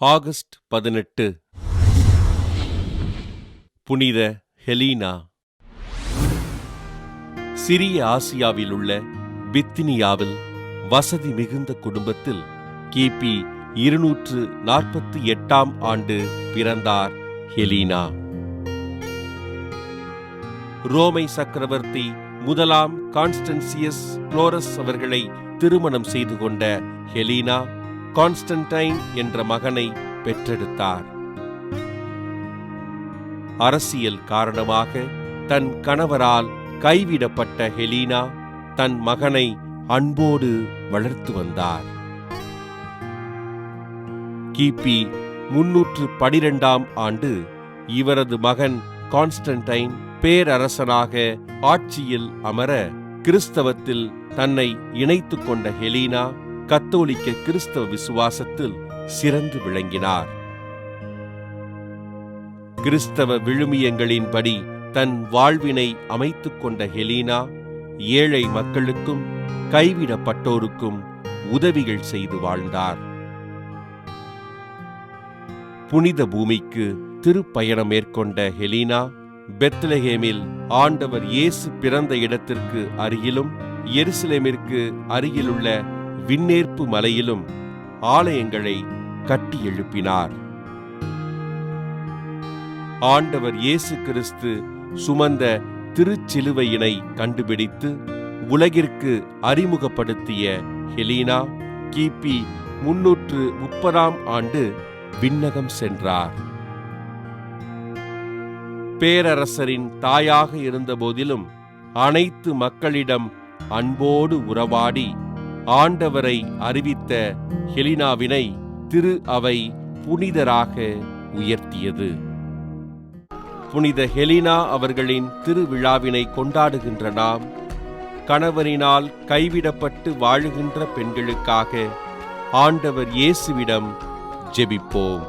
August 18. புனித ஹெலீனா. சிறிய ஆசியாவில் உள்ள பித்தினியாவில் வசதி மிகுந்த குடும்பத்தில் கிபி 248 ஆண்டு பிறந்தார் ஹெலீனா. ரோமை சக்கரவர்த்தி முதலாம் கான்ஸ்டன்சியஸ் குளோரஸ் அவர்களை திருமணம் செய்து கொண்ட ஹெலீனா கான்ஸ்டன்டைன் என்ற மகனை பெற்றெடுத்தார். அரசியல் காரணமாக தன் கணவரால் கைவிடப்பட்ட ஹெலீனா தன் மகனை அன்போடு வளர்த்து வந்தார். கிபி 312 ஆண்டு இவரது மகன் கான்ஸ்டன்டைன் பேரரசனாக ஆட்சியில் அமர கிறிஸ்தவத்தில் தன்னை இணைத்துக் கொண்ட ஹெலீனா கத்தோலிக்க கிறிஸ்தவ விசுவாசத்தில் சிறந்து விளங்கினார். கிறிஸ்தவ விழுமியங்களின்படி தன் வாழ்வினை அமைத்துக் கொண்ட ஹெலீனா ஏழை மக்களுக்கும் கைவிடப்பட்டோருக்கும் உதவிகள் செய்து வாழ்ந்தார். புனித பூமிக்கு திருப்பயணம் மேற்கொண்ட ஹெலீனா பெத்லகேமில் ஆண்டவர் இயேசு பிறந்த இடத்திற்கு அருகிலும் எருசலேமிற்கு அருகிலுள்ள விண்ணேற்பு மலையிலும் ஆலயங்களை கட்டி எழுப்பினார். ஆண்டவர் இயேசு கிறிஸ்து சுமந்த திருச்சிலுவையினை கண்டுபிடித்து உலகிற்கு அறிமுகப்படுத்திய ஹெலீனா கிபி 330 ஆண்டு விண்ணகம் சென்றார். பேரரசரின் தாயாக இருந்தபோதிலும் அனைத்து மக்களிடம் அன்போடு உறவாடி ஆண்டவரை அறிவித்த ஹெலீனாவினை திரு அவை புனிதராக உயர்த்தியது. புனித ஹெலீனா அவர்களின் திருவிழாவினை கொண்டாடுகின்ற நாம் கணவரினால் கைவிடப்பட்டு வாழுகின்ற பெண்களுக்காக ஆண்டவர் இயேசுவிடம் ஜெபிப்போம்.